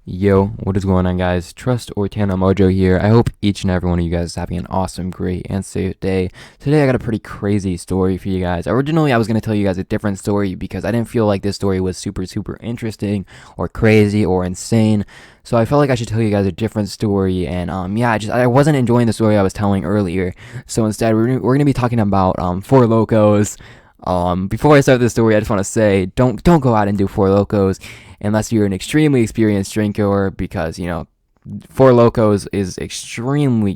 Yo, what is going on, guys? Trust or Tana Mojo here. I hope each and every one of you guys is having an awesome, great, and safe day. Today, I got a pretty crazy story for you guys. Originally, I was going to tell you guys a different story because I didn't feel like this story was super interesting or crazy or insane. So I felt like I should tell you guys a different story. And yeah, I wasn't enjoying the story I was telling earlier. So instead, we're going to be talking about Four Lokos. Before I start this story, I just want to say, don't go out and do Four Lokos unless you're an extremely experienced drinker, because Four Lokos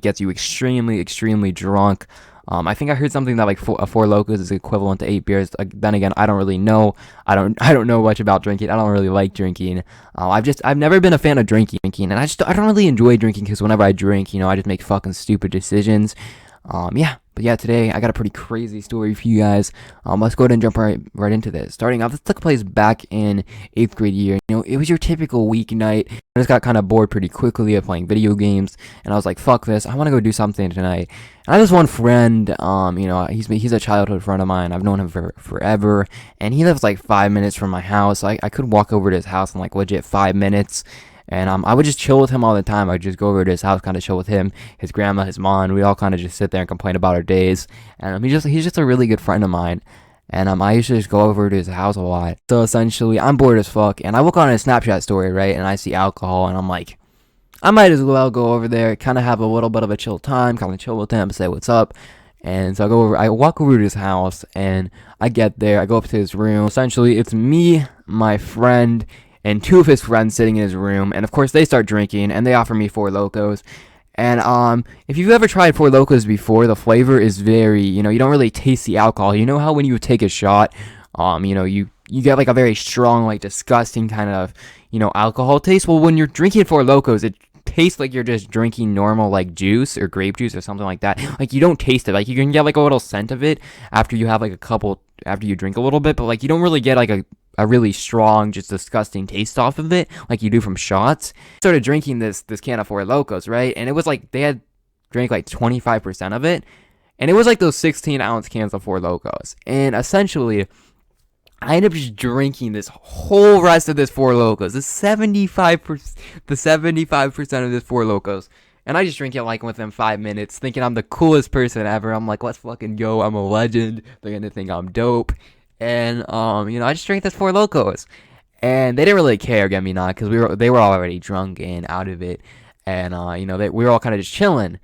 gets you extremely drunk. I think I heard something that like Four Lokos is equivalent to 8 beers. Then again, I don't really know. I don't know much about drinking. I don't really like drinking. I've never been a fan of drinking, and I don't really enjoy drinking because whenever I drink, I just make fucking stupid decisions. But yeah, today I got a pretty crazy story for you guys. Let's go ahead and jump right into this. Starting off, this took place back in 8th grade year. It was your typical weeknight. I just got kind of bored pretty quickly of playing video games, and I was like, fuck this, I want to go do something tonight. And I have this one friend, he's a childhood friend of mine. I've known him for forever, and he lives like 5 minutes from my house. So I could walk over to his house in like legit 5 minutes. And I would just chill with him all the time. I'd just go over to his house, kind of chill with him, his grandma, his mom. We all kind of just sit there and complain about our days. And he's just a really good friend of mine. And I used to just go over to his house a lot. So essentially, I'm bored as fuck. And I look on his Snapchat story, right? And I see alcohol, and I'm like, I might as well go over there, kind of have a little bit of a chill time, kind of chill with him, say what's up. And so I walk over to his house, and I get there, I go up to his room. Essentially, it's me, my friend, and two of his friends sitting in his room, and of course they start drinking, and they offer me Four Lokos. And if you've ever tried Four Lokos before, the flavor is very, you don't really taste the alcohol. You know how when you take a shot, you get like a very strong, like disgusting kind of, alcohol taste. Well, when you're drinking Four Lokos, it tastes like you're just drinking normal like juice or grape juice or something like that. Like you don't taste it. Like you can get like a little scent of it after you have like after you drink a little bit, but like you don't really get like a really strong, just disgusting taste off of it like you do from shots. Started drinking this can of Four Lokos, right? And it was like they had drank like 25% of it, and it was like those 16-ounce cans of Four Lokos. And essentially, I ended up just drinking this whole rest of this Four Lokos, the 75% of this Four Lokos. And I just drink it like within 5 minutes, thinking I'm the coolest person ever. I'm like, let's fucking go, I'm a legend. They're gonna think I'm dope. And I just drank this Four Lokos, and they didn't really care, get me not, because they were already drunk and out of it, and we were all kind of just chilling.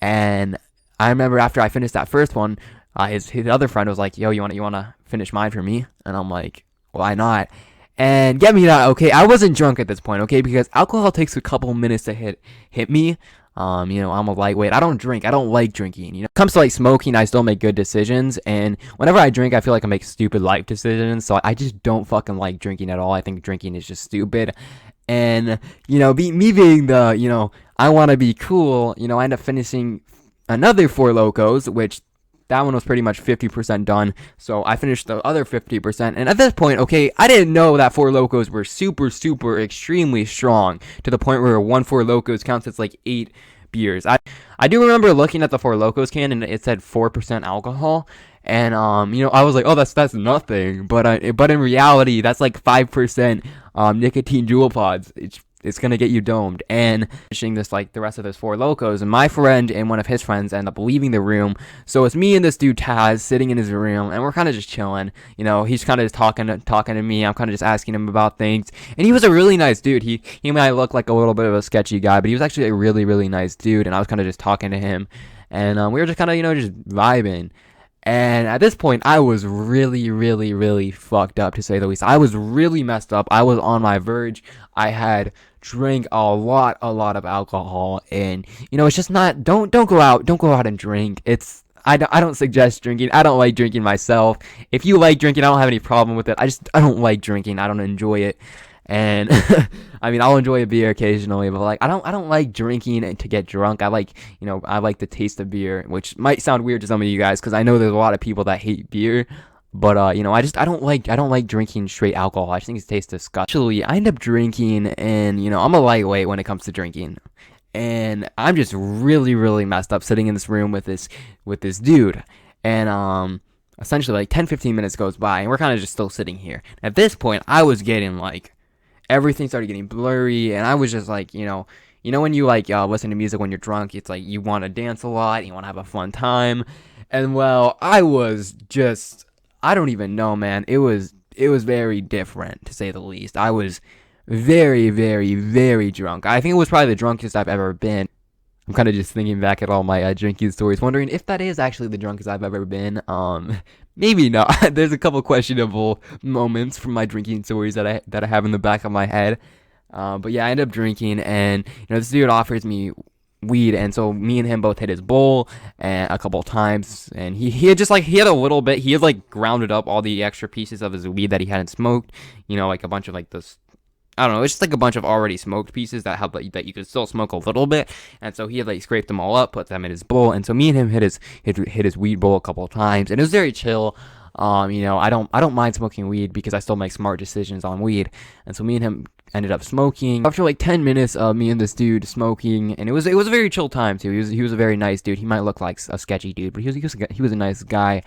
And I remember after I finished that first one, his other friend was like, "Yo, you wanna finish mine for me?" And I'm like, "Why not?" And get me not, okay, I wasn't drunk at this point, okay, because alcohol takes a couple minutes to hit me. I'm a lightweight. I don't drink. I don't like drinking. When it comes to like smoking, I still make good decisions. And whenever I drink, I feel like I make stupid life decisions. So I just don't fucking like drinking at all. I think drinking is just stupid. And, me being the, I want to be cool, I end up finishing another Four Lokos, which that one was pretty much 50% done. So I finished the other 50%. And at this point, okay, I didn't know that Four Lokos were super extremely strong to the point where one Four Lokos counts as like 8 beers. I do remember looking at the Four Lokos can, and it said 4% alcohol. And I was like, oh, that's nothing. But in reality, that's like 5% nicotine jewel pods. It's gonna get you domed. And finishing this like the rest of those Four Lokos, and my friend and one of his friends end up leaving the room. So it's me and this dude Taz sitting in his room, and we're kind of just chilling. He's kind of just talking to me. I'm kind of just asking him about things. And he was a really nice dude. He might look like a little bit of a sketchy guy, but he was actually a really nice dude. And I was kind of just talking to him, and we were just kind of just vibing. And at this point, I was really fucked up, to say the least. I was really messed up. I was on my verge. I had drank a lot of alcohol, and it's just not. Don't go out and drink. I don't suggest drinking. I don't like drinking myself. If you like drinking, I don't have any problem with it. I don't like drinking. I don't enjoy it. And I'll enjoy a beer occasionally, but like I don't like drinking to get drunk. I like the taste of beer, which might sound weird to some of you guys, because I know there's a lot of people that hate beer. But I don't like drinking straight alcohol. I just think it tastes disgusting. Actually, I end up drinking, and I'm a lightweight when it comes to drinking, and I'm just really messed up sitting in this room with this dude. And essentially like 10-15 minutes goes by, and we're kind of just still sitting here. At this point, I was getting like everything started getting blurry, and I was just like, when you like listen to music when you're drunk, it's like you want to dance a lot, you want to have a fun time, and well, I was just, I don't even know, man. It was very different, to say the least. I was very, very, very drunk. I think it was probably the drunkest I've ever been. I'm kind of just thinking back at all my drinking stories, wondering if that is actually the drunkest I've ever been. Maybe not. There's a couple questionable moments from my drinking stories that I have in the back of my head. But yeah, I ended up drinking, and this dude offers me weed, and so me and him both hit his bowl and a couple times, and he had just like, he had a little bit, he had like grounded up all the extra pieces of his weed that he hadn't smoked, like a bunch of like this, I don't know, it's just like a bunch of already smoked pieces that you could still smoke a little bit, and so he had like scraped them all up, put them in his bowl, and so me and him hit his weed bowl a couple of times, and it was very chill. I don't mind smoking weed because I still make smart decisions on weed, and so me and him ended up smoking. After like 10 minutes of me and this dude smoking, and it was a very chill time too. He was a very nice dude. He might look like a sketchy dude, but he was a nice guy.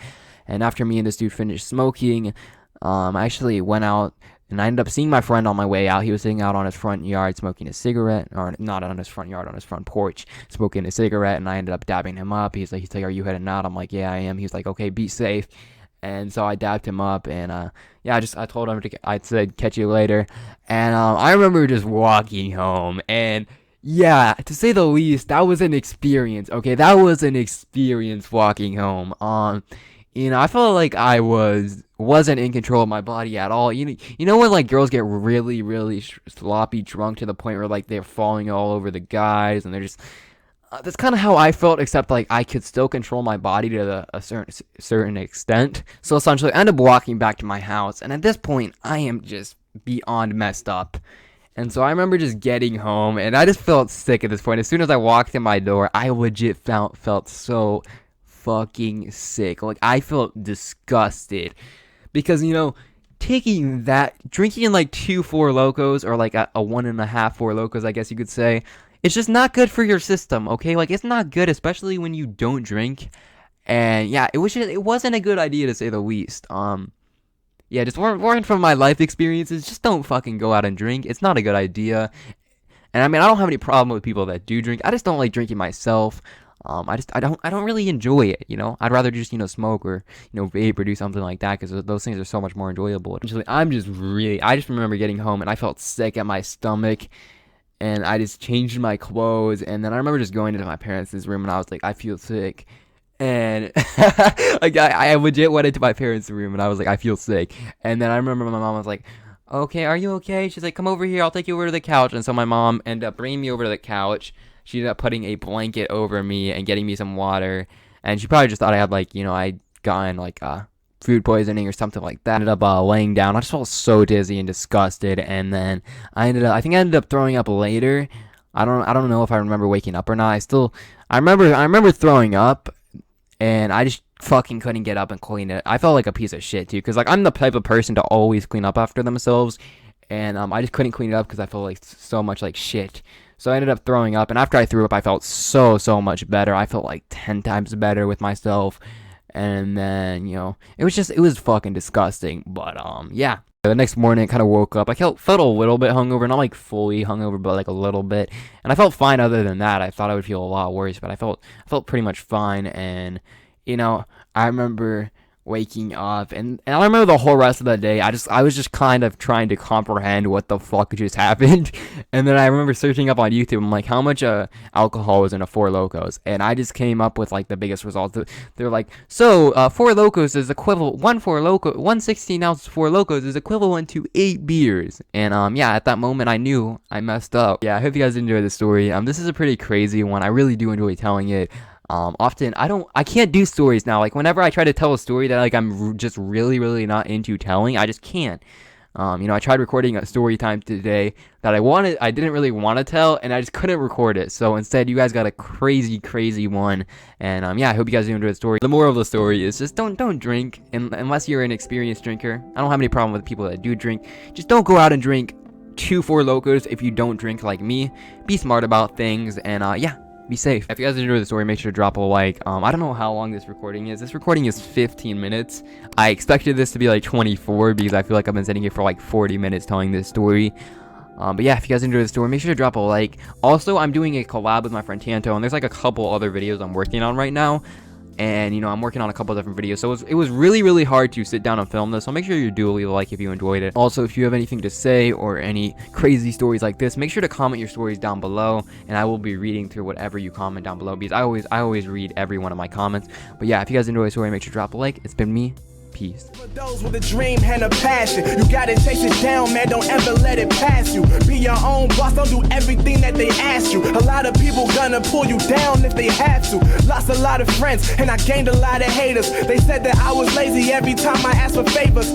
And after me and this dude finished smoking, I actually went out, and I ended up seeing my friend on my way out. He was sitting out on his front yard smoking a cigarette, or not on his front yard, on his front porch smoking a cigarette, and I ended up dabbing him up. He's like, "Are you heading out?" I'm like, "Yeah, I am." He's like, "Okay, be safe." And so I dabbed him up, and I told him I said, "Catch you later." And I remember just walking home, and yeah, to say the least, that was an experience. Okay, that was an experience walking home. I felt like I wasn't in control of my body at all. You know when like girls get really, really sloppy drunk to the point where like they're falling all over the guys, and they're just. That's kind of how I felt, except like I could still control my body to a certain extent. So essentially, I ended up walking back to my house, and at this point, I am just beyond messed up. And so I remember just getting home, and I just felt sick at this point. As soon as I walked in my door, I legit felt so fucking sick. Like, I felt disgusted because drinking like 2 Four Lokos, or like a 1.5 Four Lokos, I guess you could say. It's just not good for your system, okay? Like, it's not good, especially when you don't drink. And yeah, it wasn't a good idea, to say the least. Just learn from my life experiences. Just don't fucking go out and drink. It's not a good idea. And I mean, I don't have any problem with people that do drink. I just don't like drinking myself. I don't really enjoy it. I'd rather just smoke or vape or do something like that, because those things are so much more enjoyable. Actually, I just remember getting home and I felt sick at my stomach. And I just changed my clothes, and then I remember just going into my parents' room, and I was like, I feel sick. And like I legit went into my parents' room, and I was like, I feel sick. And then I remember my mom was like, "Okay, are you okay?" She's like, "Come over here, I'll take you over to the couch." And so my mom ended up bringing me over to the couch. She ended up putting a blanket over me and getting me some water. And she probably just thought I had I'd gotten food poisoning or something like that. I ended up laying down. I just felt so dizzy and disgusted, and then I think I ended up throwing up later. I don't know if I remember waking up or not. I remember throwing up, and I just fucking couldn't get up and clean it. I felt like a piece of shit too, because I'm the type of person to always clean up after themselves, and I just couldn't clean it up because I felt like so much like shit. So I ended up throwing up, and after I threw up, I felt so much better. I felt like 10 times better with myself. And then, it was fucking disgusting. But, yeah. The next morning, I kind of woke up. I felt a little bit hungover. Not, like, fully hungover, but, like, a little bit. And I felt fine other than that. I thought I would feel a lot worse, but I felt pretty much fine. And, I remember waking up, and I remember the whole rest of the day, I was just kind of trying to comprehend what the fuck just happened. And then I remember searching up on YouTube, I'm like, how much alcohol is in a Four Lokos? And I just came up with like the biggest results. They're like, so Four Lokos is equivalent, 116 ounce Four Lokos is equivalent to 8 beers. And yeah, at that moment I knew I messed up. Yeah, I hope you guys enjoyed the story. This is a pretty crazy one. I really do enjoy telling it. Often I can't do stories now. Like, whenever I try to tell a story that like I'm just really not into telling, I just can't. I tried recording a story time today that I didn't really want to tell, and I just couldn't record it. So instead, you guys got a crazy one. And yeah, I hope you guys enjoyed the story. The moral of the story is just don't drink unless you're an experienced drinker. I don't have any problem with people that do drink. Just don't go out and drink 2 Four Lokos if you don't drink like me. Be smart about things, and yeah. Be safe. If you guys enjoyed the story, make sure to drop a like. I don't know how long this recording is. This recording is 15 minutes. I expected this to be like 24 because I feel like I've been sitting here for like 40 minutes telling this story. But yeah, if you guys enjoyed the story, make sure to drop a like. Also, I'm doing a collab with my friend Tanto, and there's like a couple other videos I'm working on right now. And, you know, I'm working on a couple different videos, so it was really, really hard to sit down and film this, so make sure you do leave a like if you enjoyed it. Also, if you have anything to say or any crazy stories like this, make sure to comment your stories down below, and I will be reading through whatever you comment down below, because I always read every one of my comments. But yeah, if you guys enjoy the story, make sure to drop a like. It's been me. Peace. For those with a dream and a passion, you gotta chase it down, man. Don't ever let it pass you. Be your own boss, don't do everything that they ask you. A lot of people gonna pull you down if they have to. Lost a lot of friends and I gained a lot of haters. They said that I was lazy every time I asked for favors.